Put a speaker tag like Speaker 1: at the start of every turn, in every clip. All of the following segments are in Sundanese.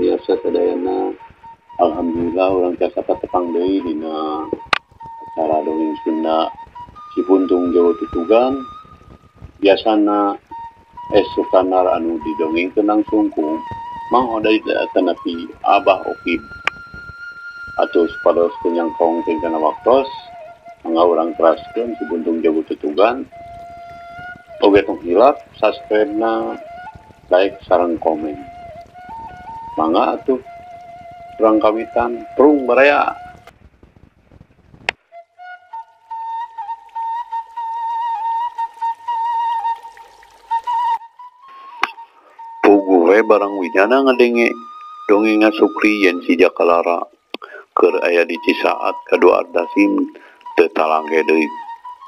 Speaker 1: pamirsa sadayana. Alhamdulillah orang tiasa patepang deui dina acara dongeng Sunda Si Puntung Jawa Tutugan. Biasana sukanar anu didongengkeun langsung ku Mang Odai tanapi Abah Okib atus pados kenyangkong kana waktos mangga urang teraskeun Si Puntung Jawa Tutugan. Oge tong hilap subscribe-na, like sareng komen. Mangga atuh urang kawitan prung baraya. Puguh we barang wijana ngadenge dongengan Sukri yen si Jakalara keur aya di Cisaat kadua Ardasim teu talangge deui.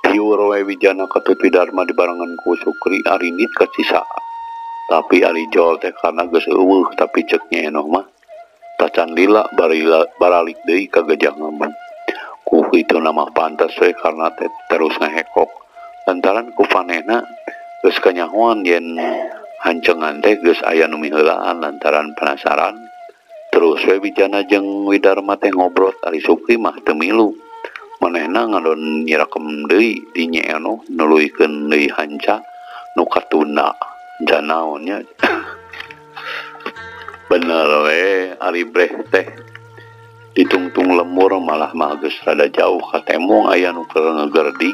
Speaker 1: Tiur we wijana katupi Dharma dibarengan ku Sukri arinit ka Cisaat. Tapi ari jol teh karena geus eueuh tapi ceuk nyeenoh mah tacan lila baralik deui ka Gajah Ngambung. Ku kitu mah pantes we karena teh terus ngahekok lantaran ku panehna geus kanyahoan yen hancengan teh geus aya nu miheulaan lantaran penasaran. Terus we wijana jeung Widarma teh ngobrol ari Sukri mah teu milu. Manehna ngadon nyirakem deui di nyeenoh nuluykeun deui hanca nu katunda. Janaonnya bener we ari breh teh ditungtung lemur malah mah geus rada jauh ka temong aya nu keur ngegerdik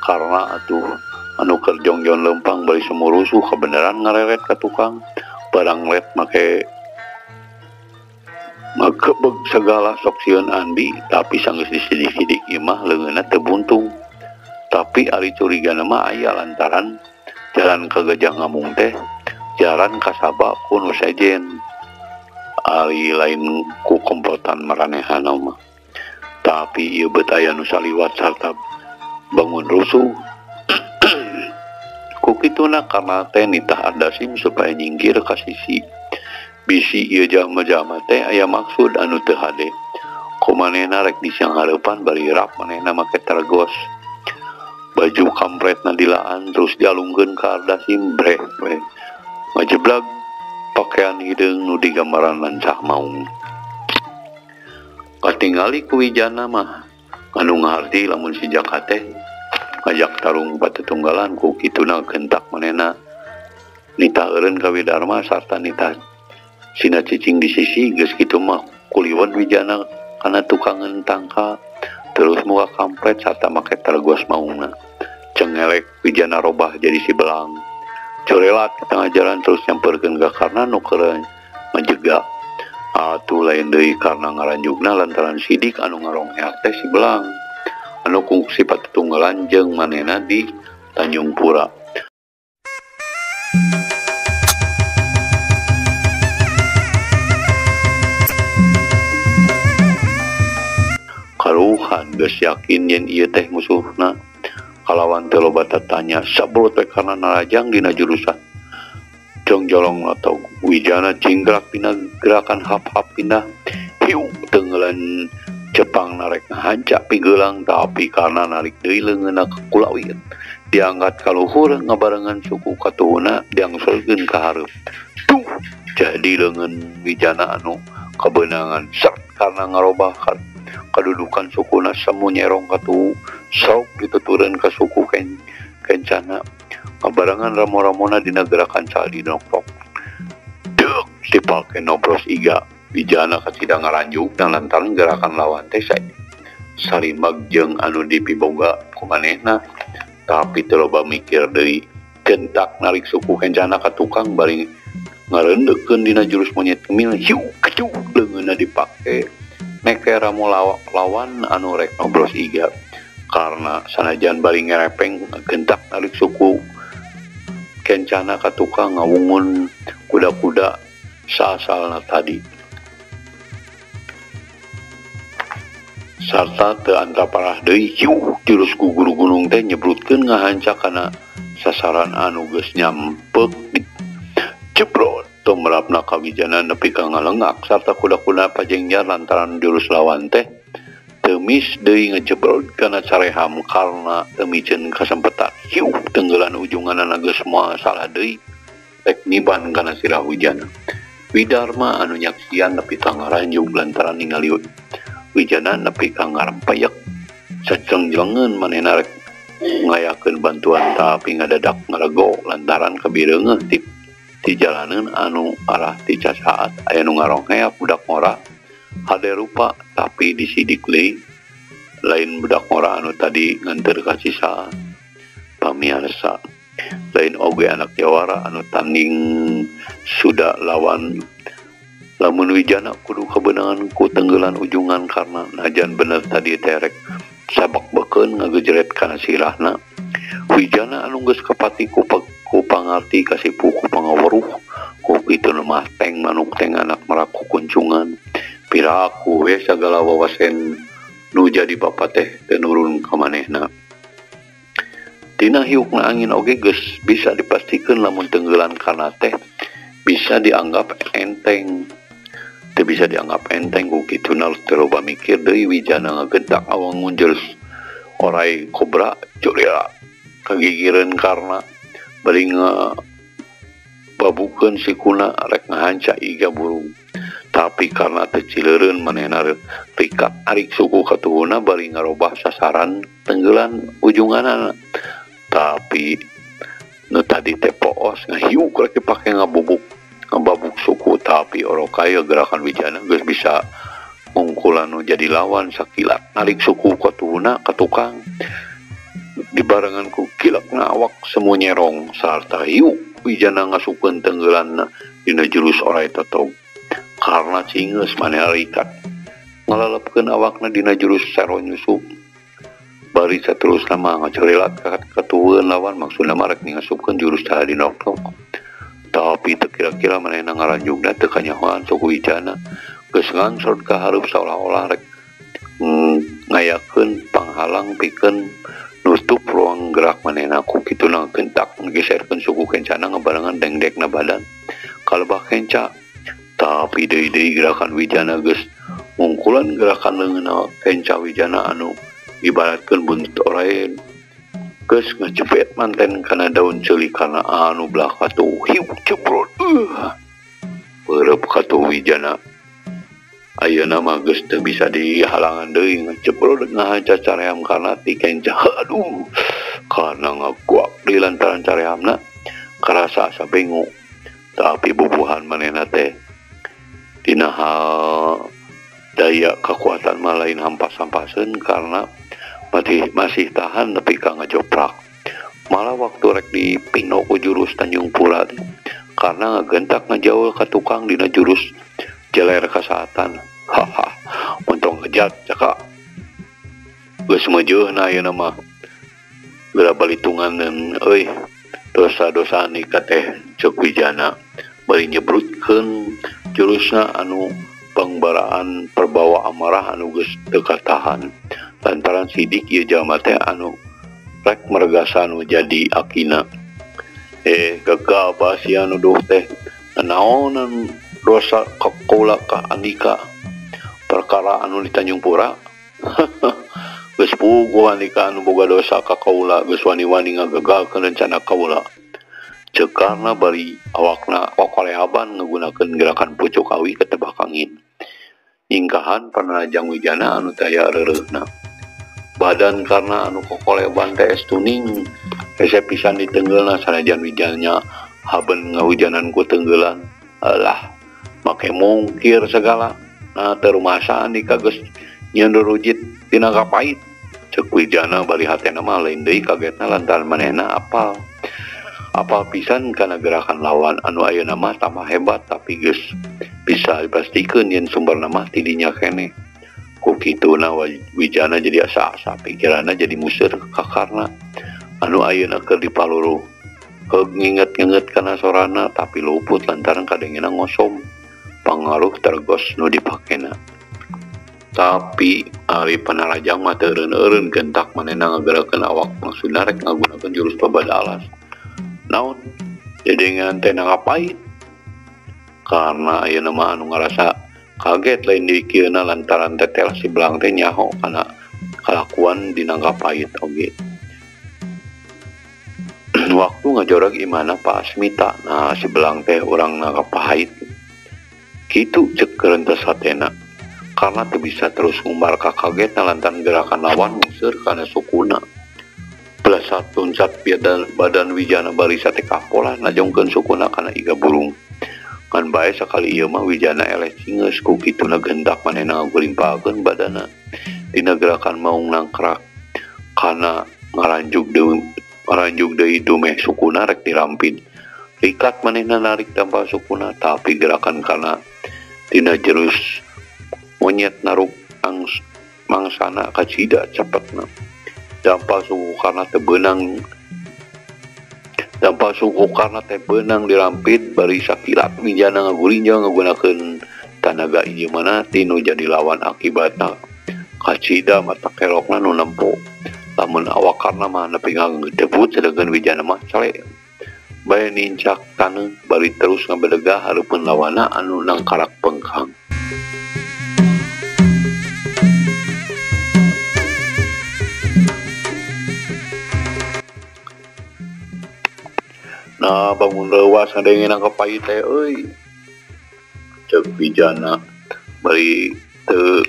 Speaker 1: karena atuh anu keur jongjon lempang bari semurusuh kebenaran ngareret ka tukang barang let make magebeg segala sok sieun Andi tapi sanggeus disidik-sidik ieu mah leungeunna teu buntung. Tapi ari curigana mah aya lantaran jalan ke Gajah Ngambung teh jalan kasaba kuno sejen ari lain ku komplotan maranehana mah. Tapi ieu betaya nu saliwat sarta bangun rusuh ku kituna karena teh nitah Ardasim supaya nyingkir ka sisi bisi ieu jalma-jalma teh aya maksud anu teu hade. Kumanehna rek disiang hareupan bari rap manehna make tergos baju kampretna dilaan terus dialungkeun ka Ardasim breh we ngajeblag pakaian hideung nu digambaran lancah maung. Katingali ku Wijana mah anu ngaharti lamun si Jaka teh ngajak tarung patetunggalan ku kituna gentak manehna nitah eureun ka Widarma sarta nitah Sina Cicing di sisi geus kitu mah kuliwet Wijana kana tukang ngentangka terus muka kampret sarta make tergos maungna. Cengelek Wijana robah jadi si belang corelat ke tengah jalan terus nyamperkeun ka karna nu keur ngajega atuh lain deui karena ngaranjugna lantaran sidik anu ngarongheak teh si belang anu kungsi patetunggalan jeung manehna di Tanjung Pura. Karuhan geus yakin yen ieu teh musuhna kalawan teu loba tatanya sabrut we karena narajang dina jurusan jongjolong atau Wijana cingrak dina gerakan hap-hap pindah hiu tenggelan Jepang narek ngahanca pigeulang tapi karena narik deui leungeunna ka kulawin diangkat ka luhur ngabarengan suku katuhuna diangsulkeun ka hareup tuh jadi leungeun Wijana anu kabeunangan sak karena ngarobahkan kedudukan sukuna semu nyerong katu sok ditutureun ka suku Kencana kabarengan ramo-ramona dina gerakan saldi nokpok deuk dipake nobros iga Wijana kacidang ngaranjuk dan lantaran gerakan lawan teh salimbag jeung anu dipiboga ku manehna tapi teu loba mikir deui gentak narik suku Kencana ka tukang bari ngareundeukeun dina jurus monyet kemil hiu kecu leungeunna dipake neke ramu lawan anu rek nobros iga karena sanajan bari ngerepeng gentak narik suku Kencana ka tukang ngawungun kuda-kuda saasalna tadi sarta teu anta parah deui hiu jurus ku guru gunung teh nyebrutkeun ngahanca kana sasaran anu geus nyampek jebrot tumrapna ka Wijana nepi ka ngalengak sarta kuda-kuda pajengjar lantaran jurus lawan teh teu mis deui ngajebrot kana careham karena teu miceun kasempetan hiu tenggelan ujunganna geus moal salah deui rek niban kana sirah Wijana Widarma anu nyaksian nepi ka ngaranjung lantaran ningali Wijana nepi ka ngarampayak sacengjelengeun manehna rek ngayakeun bantuan tapi ngadadak ngarego lantaran kabireungeuh ti jalaneun anu arah ti casaat aya nu ngarongheak budak ngora hade rupa tapi disidik deui lain budak ngora anu tadi nganter ka sisa pamiarsa lain oge anak jawara anu tanding sudah lawan lamun Wijana kudu kebenangan ku tenggelan ujungan karena najan bener tadi terek sabak beken ngagejret kana sirahna Wijana anu geus kapati ku pangarti kasipu ku pangaweruh ku kitu mah teng manuk teng anak meraku kuncungan piraku we sagala wawasen nu jadi bapa teh teu nurun ka manehna tina hiukna angin oge geus bisa dipastikeun lamun tenggelan kana teh bisa dianggap enteng teu bisa dianggap enteng ku kituna teu loba mikir deui Wijana ngagentak awang ngunjel orai kobra curila kagigireun karena bari babukeun sikuna rek ngahanca iga burung tapi karena teu cileureun manehna rikat arik suku katuhuna bari ngarobah sasaran tenggelan ujunganana tapi nu tadi teh poos ngahiuk rek dipake ngababuk suku tapi orokaya gerakan Wijana geus bisa ngungkulan nu jadi lawan sakilat narik suku katuhuna ka tukang dibarengan ku kilakna awak semu nyerong sarta hiu Wijana ngasukeun tenggelanna dina jurus orai totog karena cingeus manehna rikat ngalalepkeun awakna dina jurus sero nyusup bari saterusna mah ngacerilat katueun lawan maksudna mah rek ngasupkeun jurus tadi noktok tapi teu kira-kira manehna ngaranjungna teu kanyahoan suku Wijana geus ngangsor ka hareup seolah-olah rek ngayakeun panghalang pikeun nutup ruang gerak manehna ku kituna gentak nggeserkeun suku kencana ngabarengan dengdekna badan kalebah kenca tapi deui gerakan Wijana geus ngungkulan gerakan leungeunna kenca Wijana anu ibaratkeun buntut orain geus ngacepet manten kana daun ceuli kana anu belah katuh hiu ceprot beureup katuh Wijana ayeuna mah geus teu bisa dihalangan deui ngaceprot ngahanca caream karena ti kenca aduh karena ngaguak di lantaran careamna karasa asa bengo tapi bubuhan manehna teh dina hal daya kekuatan mah lain hampas-hampaseun karena masih tahan nepi ka ngajoprak malah waktu rek dipino ku jurus Tanjung Pura karena ngagentak ngajaul ka tukang dina jurus jeler kasaatan haha untung ngejat caka geus meujeuna ayeuna mah geura balitungan euy dosa-dosa nikah teh ceuk Wijana bari nyebrutkeun jurusna anu pangbaraan perbawa amarah anu geus teu katahan lantaran sidik ieu jalma teh anu rek mergasa anu jadi akina gegabah si anu duh teh naonan dosa kaula ka Andika perkara anu di Tanjung Pura geus puguh Andika anu boga dosa ka kaula geus wani-wani ngagagalkeun rencana kaula ceuk karna bari awakna kokolehaban ngagunakeun gerakan pucuk awi ketebak angin nyingkahan panajang Wijana anu taya reureuhna badan karena anu kokoleban teh tuning hese pisan ditenggelna sanajan Wijana haben ngahujanan ku tenggelan alah make mungkir segala nah terumasa Andika geus nyeueur rujit tina kapait ceuk Wijana bari hatena mah lain deui kagetna lantaran manehna apal pisan kana gerakan lawan anu ayeuna mah tambah hebat tapi geus bisa dipastikeun yen sumberna mah ti dinya keneh ku kituna Wijana jadi asa-asa pikiranna jadi museur ka karna anu ayeuna keur dipaluru nginget-nginget kana sorana tapi luput lantaran kadengena ngosom pangaruh tergos nu dipakena tapi ari panarajang mah teu eureun-eureun gentak manehna ngagerakeun awak maksudna rek ngagunakeun jurus pabadalas naon dedengan teh ngapait karena ayeuna mah anu ngarasa kaget lain dikieuna lantaran tetel si belang teh nyaho kana kalakuan dina ngapait oge waktu ngajorok imana Pak Asmita nah si belang teh urang ngapait Kitu cek kerentas hatena karena teu bisa terus ngumbar kakagetna lantaran gerakan lawan museur kana sukuna. Belas tuncat badan Wijana bari sate kapola najongkeun sukuna kana iga burung. Kan bae sakali ieu mah Wijana eleh cingeus ku kituna gendak manehna ngagulimpakeun badana dina gerakan maung nangkrak kana ngaranjuk deui dumeh sukuna rek dirampin. Rikat manehna narik dampal sukuna tapi gerakan kana dina jerus monyet naruk mangsana kacida cepetna. Dampal suku karena teh benang dirampit bari sakilat Wijana ngagulinjau ngagunakeun tanaga ieu mana tinu jadi lawan akibatna kacida mata kelokna nu nempo lamun awak karna mah nepi ngagedebut sedengkeun Wijana mah cale bae nincak taneuh bari terus ngabedegah hareupeun lawanna anu nangkarak pengkang. Nah bangun leuwas ngadengin kapai teh euy cek Wijana bari teu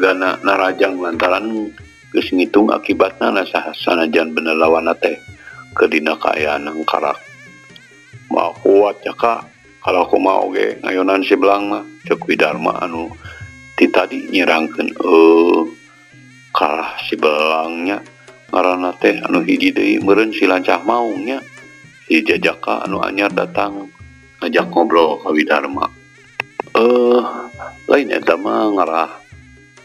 Speaker 1: gana narajang lantaran geus ngitung akibatna nasaha sanajan bener lawanna teh kedina kaayaan nangkarak. Mah kuat Jaka kalau aku mau oge ngayonan si belang mah cek Widarma anu ti tadi nyerangkeun kalah si belangnya ngaranna teh anu hiji deui meureun si lancah maungnya. Si Jajaka anu anyar datang ngajak ngobrol ka Widarma. Lain eta mah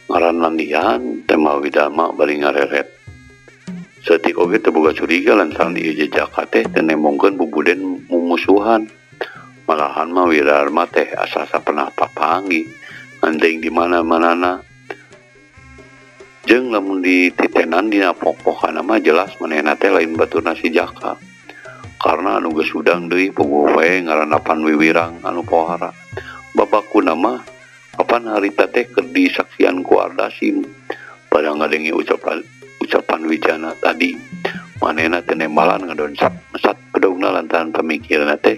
Speaker 1: ngaran landian tema Widarma bari ngareret. Setik oge teu boga curiga lantaran ieu Jajaka teh teu nemongkeun bubuden mumusuhan. Malahan mah Widarma teh asa-asa pernah papanggih ngandeng di mana-manana. Jeung lamun dititenan dina pok-pokana mah jelas manehna teh lain baturna si Jaka. Karena anu geus udang deui puguh wae ngaranapan wiwirang anu pohara. Babakuna mah kapan harita teh keur disaksian ku Ardasim. Pada ngadengi ucapan Wijana tadi, manehna teh nembalan ngadonsap mesat pedogna lantaran pamikirna teh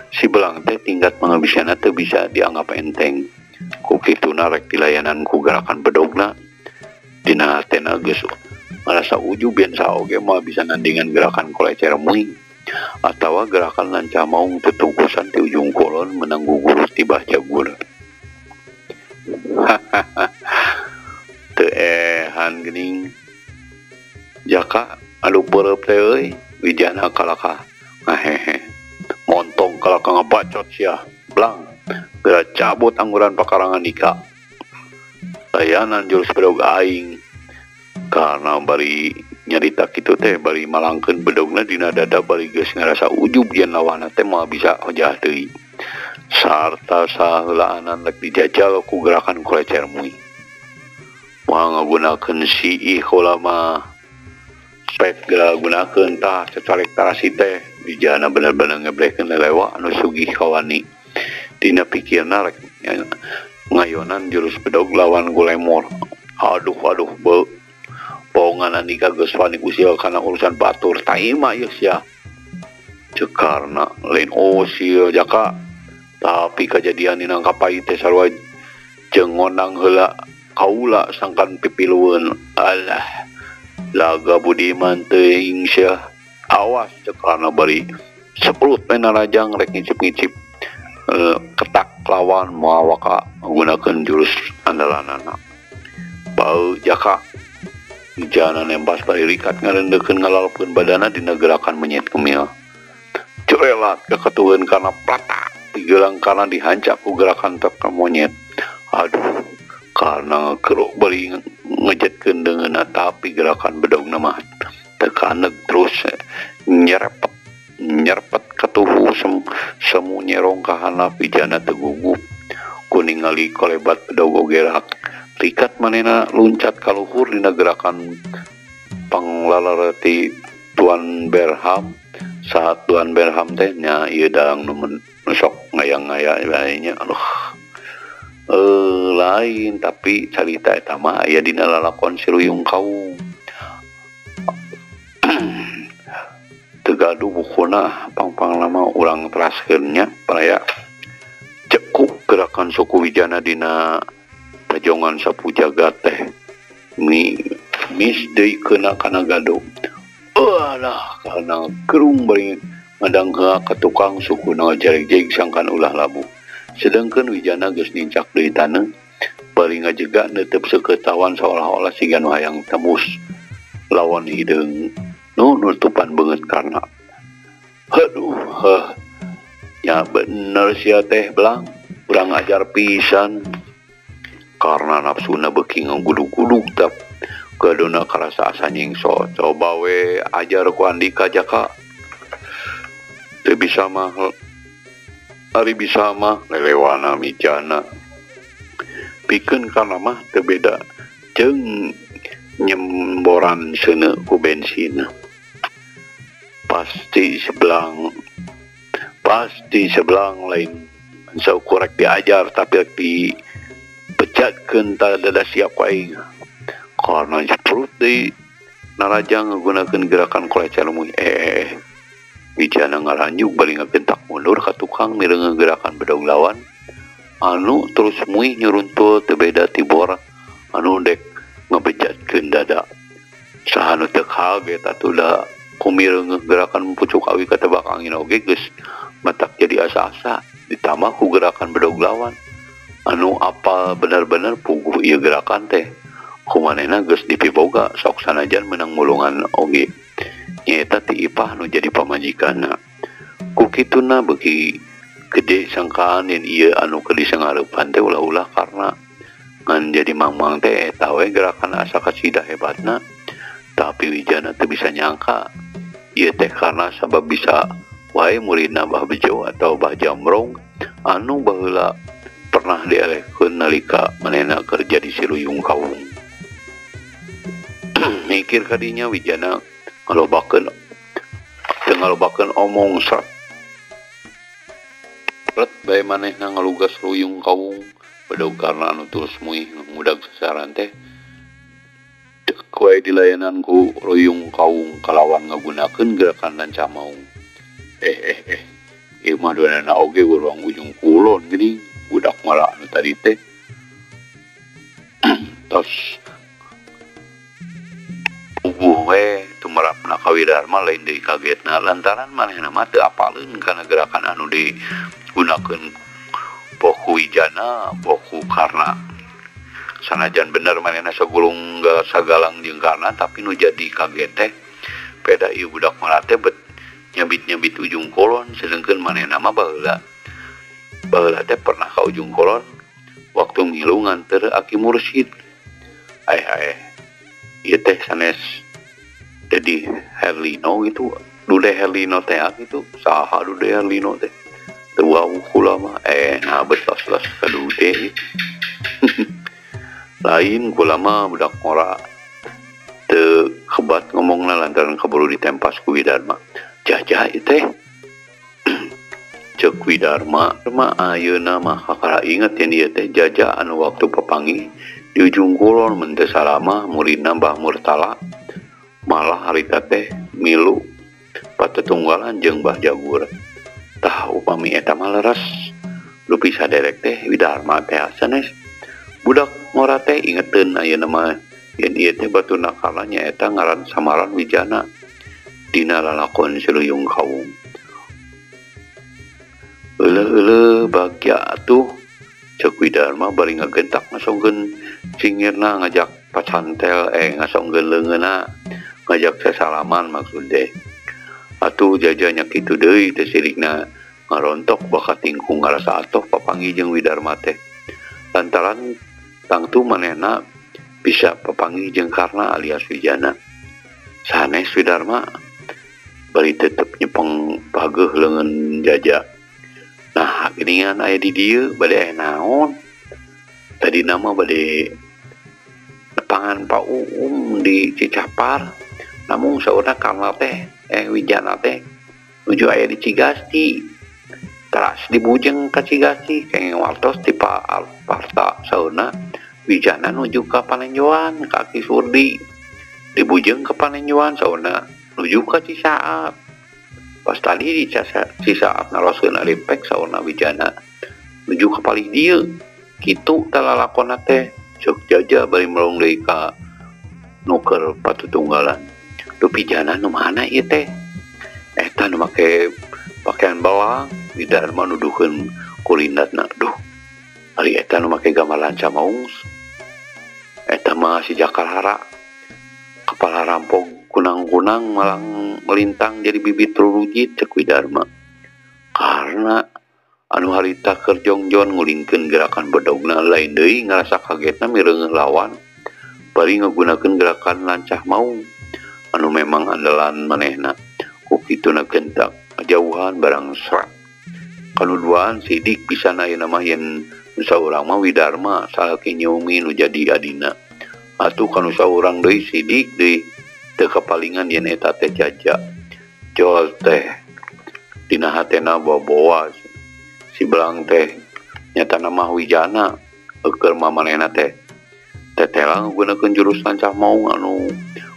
Speaker 1: si belang teh tingkat pangabisana teu bisa dianggap enteng. Ku kituna rek dilayanan ku gerakan bedogna dina hatena geus ngarasa ujub yen saoge mah bisa nandingan gerakan kolecer muing. Atawa gerakan lancah maung tetungkusan ti ujung kolon menang gugurus ti bah jagur. Teu ehan geuning Jaka adu peureup teh euy Wijana kalaka ngahehe montong kalaka ngabacot sia belang geura cabut angguran pakarangan ika layanan jurus bedog aing karena bari nyarita kitu teh bari malangkeun bedogna dina dada bari geus ngarasa ujub yen lawanna teh moal bisa hojah deui sarta saheulaanan rek dijajal ku gerakan kolecer muing moal ngagunakeun si heula mah pek gunakeun tah cecarek tarasi teh Wijana bener-bener ngeblehkeun lelewa anu sugih kawani dina pikirna rek ngayonan jurus bedog lawan Gulemor. Aduh beu poongan anika geus wani usil kana urusan batur taima ieu sia cekarna lain sia Jaka tapi kejadian dina kapai teh sarua jeung ngonang heula kaula sangkan pipilueun alah laga budiman teuing sia awas cekarna bari seplut main narajang rek ngicip-ngicip ketak lawan moal waka menggunakeun jurus andalanana. Bau Jaka Wijana nembas bari rikat ngarendekeun ngalalpkeun badana dina gerakan menyet kemil. Curelat keketueun karena platak digelang karena dihancak ku gerakan teka monyet. Aduh, karena keruk bari ngejetkeun deungeunna tapi gerakan bedogna mah tekaneg terus nyerepet ketuhu semu nyerong ka handap Wijana teu gugup ku ningali kolebat bedog gerak. Rikat manehna luncat ka luhur dina gerakan panglalareti Tuan Berham. Saat Tuan Berham teh nya ieu dalang nu sok ngayang-ngaya nya aduh lain tapi carita eta mah aya dina lalakon Siruyung Kaum. Teu gaduh bukuna pang-pang lama urang teraskeun nya paraya cekup gerakan suku Wijana dina pajongan sapu jagat teh mis deui kena kana gado. Alah kana gerung bari ngadangha ka tukang suku na jarig-jarig sangkan ulah labu. Sedangkan Wijana geus nincak deui taneuh bari ngajega neuteub sekeutawan seolah-olah siga nu hayang tembus lawan hideung nu nutupan beungeut karna. Aduh, ya bener sia teh belang urang ajar pisan karena nafsuna beuki ngagudug-gudug tap gadona karasa asa nyingso. Coba we ajar ku Andika Jaka teu bisa mah ari bisa mah lelewana mijana pikeun kana mah teu beda jeung nyemboran seuneu ku bensin. Pasti sebelang lain saukurek diajar tapi dipecatkeun dada siap aing karena perut deui narajang nggunakeun gerakan kolecer lumuy. Wijana ngaranjuk bari ngagentak mundur ka tukang mireung gerakan bedog lawan anu terus muih nyuruntul teu beda tibor anu dek ngabejatkeun dada. Saha nu teu kaget atuh da kumireung gerakan pucuk awi ka tebak angin oge geus matak jadi asa-asa ditambah ku gerakan bedog lawan anu apal bener-bener puguh ieu gerakan teh kumanehna geus dipiboga sok sanajan menang mulungan oge nyaeta ti ipah nu jadi pamajikanna. Ku kituna beuki gede sangkaan yen ieu anu keur disangareupan teh ulah-ulah karena ngan jadi mangmang teh eta we gerakan asa kasidah hebatna. Tapi Wijana teu bisa nyangka ieu teh karena sabab bisa wae muridna Bah Bejo atau Bah Jamrong anu baheula pernah dielehkeun nalika manehna kerja di Siluyung Kawung. Mikir kadinya Wijana ngalobakeun omong sret bae manehna ngalugas Ruyung Kawung bedog karena anu terus muih ngudag sasaran teh kue dilayanan ku Ruyung Kawung kalawan ngagunakeun gerakan lanca maung. Ieu mah donana oge urang ujung kulon geuning budak mara anu tadi teh. Tos ubuh we tumerapna ka Widarma lain deui kagetna lantaran manehna mah teu apaleun kana gerakan anu digunakeun Boku Wijana, Boku Karna. Sanajan bener manehna sagulung sagalang jeung karna tapi nu jadi kaget teh peda ieu budak mara teh nyabit ujung kolon sedengkeun manehna mah baheula teh pernah ka ujung kolon waktu milu nganter Aki Mursyid. Ieu teh sanes jadi Herlino gitu. Dude Herlino teh gitu. Saha Dude Herlino teh? Teu wau kula mah nah betos-betos ka Dude. Lain kula mah budak ngora teu kebat ngomongna lantaran kaburu ditempas ku Widarma. Jajah ieu teh ceuk Widarma ayeuna mah kakara inget yen ieu teh jajah anu waktu papanggih di ujung kulon mun teu salamah muridna Mbah Murtala malah harita teh milu patetunggalan jeung Mbah Jagur. Tah upami eta mah leres lu bisa derek teh Widarma teh sanes budak ngora teh ingeteun ayeuna mah yen ieu teh baturna kala nyaeta ngaran samaran Wijana dina lalakon Siluyung Kawung. Euleuh bagja atuh ceuk Widarma bari ngagentak ngasongkeun cingirna ngajak pacantel ngasongkeun leungeunna ngajak sasalaman maksud teh. Atuh jajanya kitu deui teh sirikna ngarontok bakat tingkung ngarasa atoh papanggih jeung Widarma teh. Lantaran tangtu manehna bisa papanggih jeung Karna alias Wijana. Sanes Widarma bari tetep nyepeng pageuh leungeun jaja. Nah, geuningan aya di dieu bade naon? Tadi nama bade nepangan Pak di Cicapar. Namun saurna Karna teh Wijana teh nuju aya di Cigasti. Teras dibujeng ka Cigasti kenging wartos ti Pak Alparta saurna Wijana nuju ka Panenjoan ka Ki Surdi. Dibujeng ke Panenjoan saurna nuju ka Cisaat. Pas tadi di Cisaat naroskeun Arimpek saurna Wijana nuju ka palih dieu kitu talalakonna teh cek jaja bari melong deui ka nuker patutunggalan duh pijana nu mana ieu teh eta nu make pakaian bawang Widarma nuduhkeun kulindatna duh ari eta nu make gambar lanca maung eta mah si Jakarhara kepala rampok kunang-kunang malang melintang jadi bibit rurujit cek Widarma karena anu harita keur jongjon ngulingkeun gerakan bedogna lain deui ngarasa kagetna mireungeun lawan bari ngagunakeun gerakan lancah maung anu memang andalan manehna ku kituna gentak jauhan barang serat kanuduaan sidik pisan ayeuna mah yen nu saurang mah Widarma salaki nyomi nu jadi adina atuh kanu saurang deui sidik deui teu kapalingan yen eta teh jaja jol teh dina hatena boa-boa si belang teh nyatana mah Wijana keur mamanehna teh tetela nggunakeun jurus lancah maung anu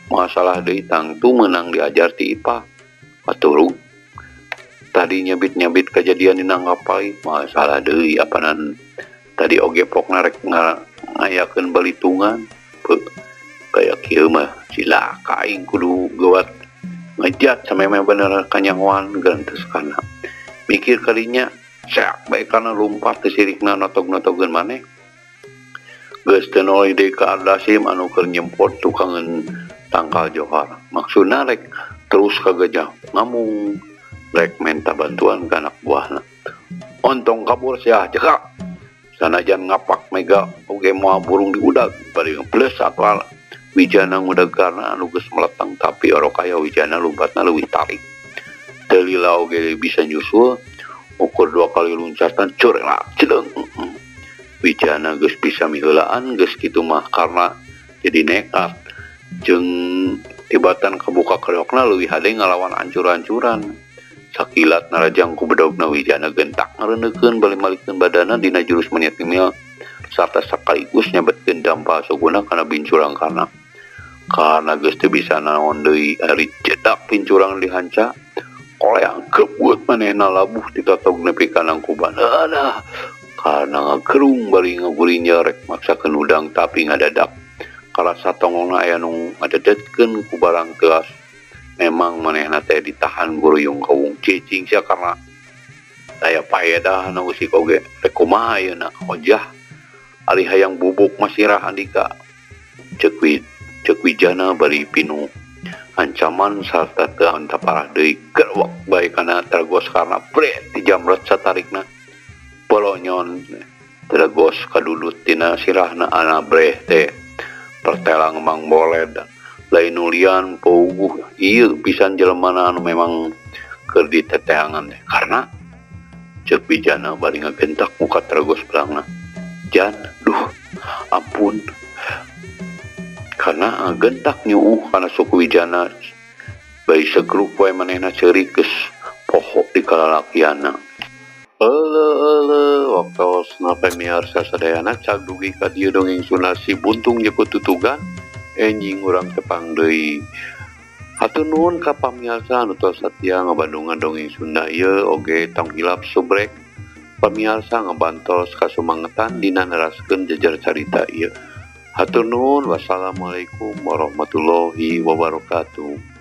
Speaker 1: masalah deui tangtu meunang diajar ti Ipah paturung tadi nyabit-nyabit kejadian dina ngapai masalah deui apanan tadi oge pokna rek ngayakeun balitungan kayak kieu mah cilaka aing kudu gawat ngejat sameme bener kanyahoan gantes kana mikir kalinya seak bae kana lumpat teh sirikna notog-notogeun maneh geus teu nolih deui ka Ardasim anu keur nyempot tukangeun tangkal Johar maksudna rek terus kagejah ngamung rek minta bantuan ka anak buahna ontong kabur sia jeka sanajan ngapak mega oge moal burung di udag bari plus atwal Wijana ngudag karena anu geus meletang tapi orok aya Wijana lompatna leuwih tarik teu lila oge bisa nyusul ukur 2 kali loncatan curela cedeung Wijana geus bisa miheulaan geus kitu mah karena jadi nekat jeung tibatan kebuka kereokna leuwih hade ngalawan ancur-ancuran sakilat narajang ku bedogna Wijana gentak ngareuneukeun bali malikeun badana dina jurus maniat kimia sarta sakaligus nyabetkeun dampal suguna kana bincurang karena geus teu bisa naon deui ari cedak pincurang dihanca koleang kebut manehna labuh ditotog nepi ka nangkubanana karena ngagerung bari ngagulinya rek maksakeun udang tapi ngadadak kala satongongna aya nu ngadedetkeun ku barang keas memang manehna teh ditahan guruyung kawung cicing sia karena daya paedah nu usik oge rek kumaha ayeuna hojah ari hayang bubuk masirah andika cek Wijana bari pinu ancaman sarta teu antaparah deui gerwak bae kana tergos karena bret ti jamrot satarikna polonyon tergos kadulut tina sirahna ana breh teh pertelang mang boled lain nulian pauguh ieu pisan jelemana anu memang keur diteteangan teh karena cek Wijana bari ngagentak muka tergos belangna jan duh ampun karena gentak nyuuh kana suku Wijana bari segruk wae manehna ceurik geus poho di kalalakiana waktu pemiarsa sadayana cag dugi ka dieu dongeng Sunda si buntung jeung tutugan enjing urang tepang deui hatur nuhun ka pamiarsa anu tos satia ngabandungan dongeng Sunda ieu oge tong hilap subrek pamiarsa ngabantos kasumangetan dina neraskeun jejer carita ieu hatur nuhun wassalamualaikum warahmatullahi wabarakatuh.